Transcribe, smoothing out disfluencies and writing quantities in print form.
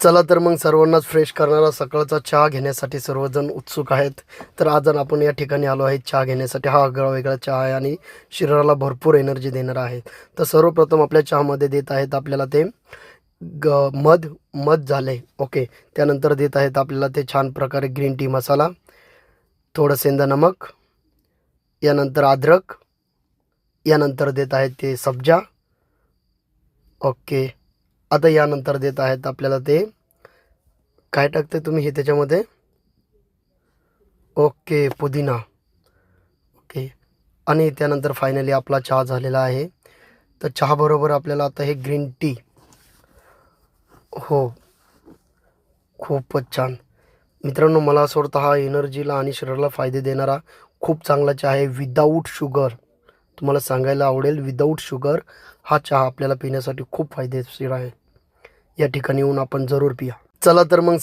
चला तर मग सर्वांनाच फ्रेश करणारा सकाळचा चहा घेण्यासाठी सर्वजण उत्सुक आहेत. तर आज आपण या ठिकाणी आलो आहे चहा घेण्यासाठी. हा आगळा वेगळा चहा आहे आणि शरीराला भरपूर एनर्जी देणारा आहे. तर सर्वप्रथम आपल्या चहामध्ये देत आहेत आपल्याला ते मध मध झाले. ओके. त्यानंतर देत आहेत आपल्याला ते छान प्रकारे ग्रीन टी मसाला, थोडं सेंधा नमक, यानंतर अद्रक, यानंतर देत आहेत ते सब्जा. ओके. आता यानंतर देत आहेत आपल्याला ते काय टाकते तुम्ही हे त्याच्यामध्ये? ओके, पुदिना. ओके. आणि त्यानंतर फायनली आपला चहा झालेला आहे. तर चहाबरोबर आपल्याला आता हे ग्रीन टी. हो, खूपच छान. मित्रांनो, मला असं वाटतं हा एनर्जीला आणि शरीराला फायदे देणारा खूप चांगला चहा आहे विदाऊट शुगर. तुम्हाला सांगायला आवडेल, विदाऊट शुगर हा चहा आपल्याला पिण्यासाठी खूप फायदेशीर आहे. या ठिकाणी येऊन आपण जरूर पिया. चला तर मग